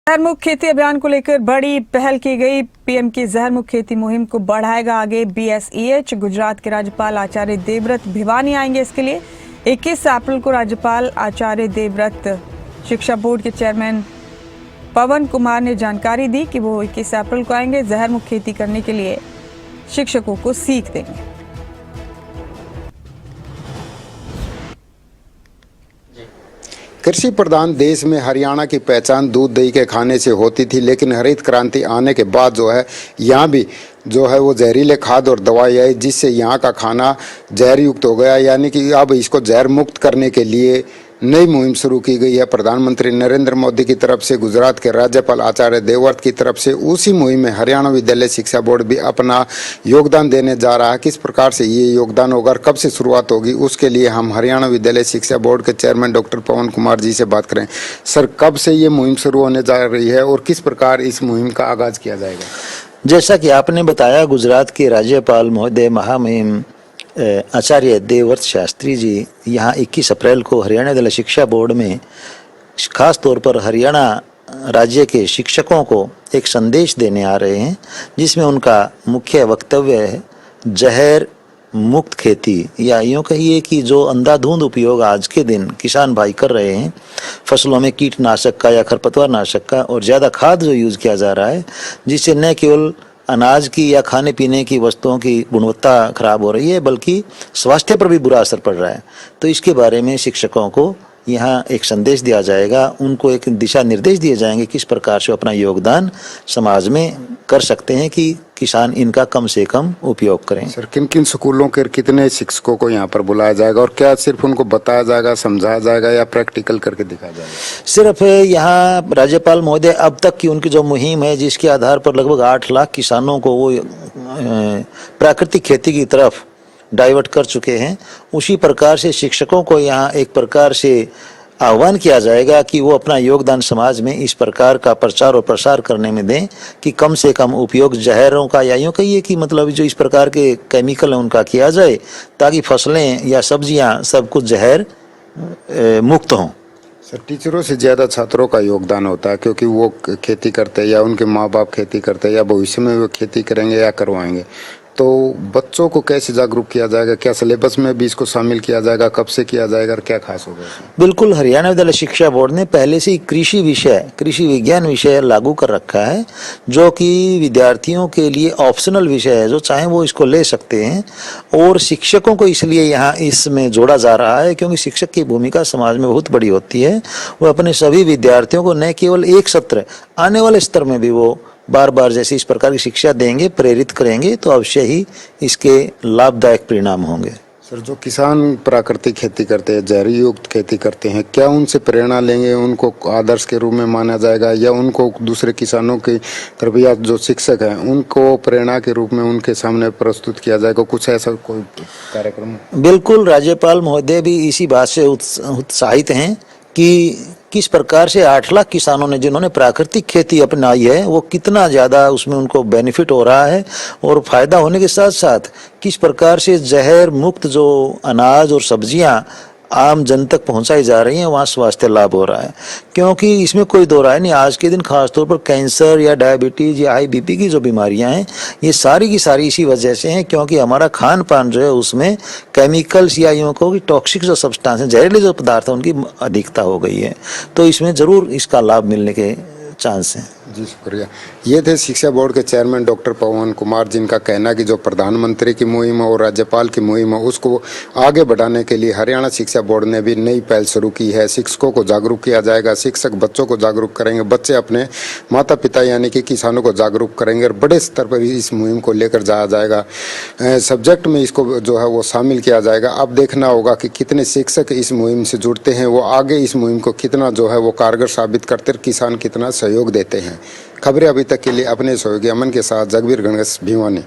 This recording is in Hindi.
जहरमुक्त खेती अभियान को लेकर बड़ी पहल की गई। पीएम की जहरमुक्त खेती मुहिम को बढ़ाएगा आगे BSEH। गुजरात के राज्यपाल आचार्य देवव्रत भिवानी आएंगे इसके लिए। 21 अप्रैल को राज्यपाल आचार्य देवव्रत शिक्षा बोर्ड के चेयरमैन पवन कुमार ने जानकारी दी कि वो 21 अप्रैल को आएंगे। जहरमुक्त खेती करने के लिए शिक्षकों को सीख देंगे। कृषि प्रधान देश में हरियाणा की पहचान दूध दही के खाने से होती थी, लेकिन हरित क्रांति आने के बाद जो है यहाँ भी जो है वो जहरीले खाद और दवाई आई, जिससे यहाँ का खाना जहर युक्त हो गया। यानी कि अब इसको जहर मुक्त करने के लिए नई मुहिम शुरू की गई है प्रधानमंत्री नरेंद्र मोदी की तरफ से, गुजरात के राज्यपाल आचार्य देवव्रत की तरफ से। उसी मुहिम में हरियाणा विद्यालय शिक्षा बोर्ड भी अपना योगदान देने जा रहा है। किस प्रकार से ये योगदान होगा और कब से शुरुआत होगी, उसके लिए हम हरियाणा विद्यालय शिक्षा बोर्ड के चेयरमैन डॉक्टर पवन कुमार जी से बात करें। सर, कब से ये मुहिम शुरू होने जा रही है और किस प्रकार इस मुहिम का आगाज किया जाएगा? जैसा कि आपने बताया, गुजरात के राज्यपाल महोदय महामहिम आचार्य देवव्रत शास्त्री जी यहाँ 21 अप्रैल को हरियाणा विद्यालय शिक्षा बोर्ड में खास तौर पर हरियाणा राज्य के शिक्षकों को एक संदेश देने आ रहे हैं, जिसमें उनका मुख्य वक्तव्य है जहर मुक्त खेती, या यूँ कहिए कि जो अंधाधुंध उपयोग आज के दिन किसान भाई कर रहे हैं फसलों में कीटनाशक का या खरपतवार नाशक का और ज़्यादा खाद जो यूज़ किया जा रहा है, जिससे न केवल अनाज की या खाने पीने की वस्तुओं की गुणवत्ता खराब हो रही है बल्कि स्वास्थ्य पर भी बुरा असर पड़ रहा है। तो इसके बारे में शिक्षकों को यहाँ एक संदेश दिया जाएगा, उनको एक दिशा निर्देश दिए जाएंगे किस प्रकार से अपना योगदान समाज में कर सकते हैं कि किसान इनका कम से कम उपयोग करें। सर, किन किन स्कूलों के कितने शिक्षकों को यहाँ पर बुलाया जाएगा और क्या सिर्फ उनको बताया जाएगा, समझाया जाएगा या प्रैक्टिकल करके दिखाया जाएगा? सिर्फ यहाँ राज्यपाल महोदय अब तक की उनकी जो मुहिम है, जिसके आधार पर लगभग 8 लाख किसानों को वो प्राकृतिक खेती की तरफ डाइवर्ट कर चुके हैं, उसी प्रकार से शिक्षकों को यहाँ एक प्रकार से आह्वान किया जाएगा कि वो अपना योगदान समाज में इस प्रकार का प्रचार और प्रसार करने में दें कि कम से कम उपयोग जहरों का या यूँ कहिए कि मतलब जो इस प्रकार के केमिकल है उनका किया जाए, ताकि फसलें या सब्जियां सब कुछ जहर मुक्त हों। सर, टीचरों से ज़्यादा छात्रों का योगदान होता है, क्योंकि वो खेती करते हैं या उनके माँ बाप खेती करते हैं या भविष्य में वो खेती करेंगे या करवाएंगे। तो बच्चों को कैसे जागरूक किया जाएगा? क्या सिलेबस में भी इसको शामिल किया जाएगा? कब से किया जाएगा और क्या खास होगा? बिल्कुल, हरियाणा विद्यालय शिक्षा बोर्ड ने पहले से ही कृषि विज्ञान विषय लागू कर रखा है, जो कि विद्यार्थियों के लिए ऑप्शनल विषय है, जो चाहे वो इसको ले सकते हैं। और शिक्षकों को इसलिए यहाँ इसमें जोड़ा जा रहा है क्योंकि शिक्षक की भूमिका समाज में बहुत बड़ी होती है। वो अपने सभी विद्यार्थियों को न केवल एक सत्र, आने वाले स्तर में भी वो बार बार जैसे इस प्रकार की शिक्षा देंगे, प्रेरित करेंगे, तो अवश्य ही इसके लाभदायक परिणाम होंगे। सर, जो किसान प्राकृतिक खेती करते हैं, जहरी युक्त खेती करते हैं, क्या उनसे प्रेरणा लेंगे, उनको आदर्श के रूप में माना जाएगा या उनको दूसरे किसानों की तरफ या जो शिक्षक हैं उनको प्रेरणा के रूप में उनके सामने प्रस्तुत किया जाएगा? कुछ ऐसा कोई कार्यक्रम? बिल्कुल, राज्यपाल महोदय भी इसी बात से उत्साहित हैं कि किस प्रकार से 8 लाख किसानों ने जिन्होंने प्राकृतिक खेती अपनाई है वो कितना ज़्यादा उसमें उनको बेनिफिट हो रहा है, और फायदा होने के साथ साथ किस प्रकार से जहर मुक्त जो अनाज और सब्जियां आम जन तक पहुंचाई जा रही हैं, वहाँ स्वास्थ्य लाभ हो रहा है। क्योंकि इसमें कोई दो राय नहीं, आज के दिन खासतौर पर कैंसर या डायबिटीज़ या हाई BP की जो बीमारियां हैं, ये सारी की सारी इसी वजह से हैं क्योंकि हमारा खान पान जो है उसमें केमिकल्स या यूँ कहो कि टॉक्सिक जो सब्सटेंस हैं, जहरीले जो पदार्थ हैं, उनकी अधिकता हो गई है। तो इसमें ज़रूर इसका लाभ मिलने के चांस हैं। जी, शुक्रिया। ये थे शिक्षा बोर्ड के चेयरमैन डॉक्टर पवन कुमार, जिनका कहना कि जो प्रधानमंत्री की मुहिम है और राज्यपाल की मुहिम है उसको आगे बढ़ाने के लिए हरियाणा शिक्षा बोर्ड ने भी नई पहल शुरू की है। शिक्षकों को जागरूक किया जाएगा, शिक्षक बच्चों को जागरूक करेंगे, बच्चे अपने माता पिता यानी कि किसानों को जागरूक करेंगे और बड़े स्तर पर इस मुहिम को लेकर जाया जाएगा। सब्जेक्ट में इसको जो है वो शामिल किया जाएगा। अब देखना होगा कि कितने शिक्षक इस मुहिम से जुड़ते हैं, वो आगे इस मुहिम को कितना जो है वो कारगर साबित करते, किसान कितना सहयोग देते हैं। खबरें अभी तक के लिए अपने सहयोगी अमन के साथ जगबीर गणेश भिवानी।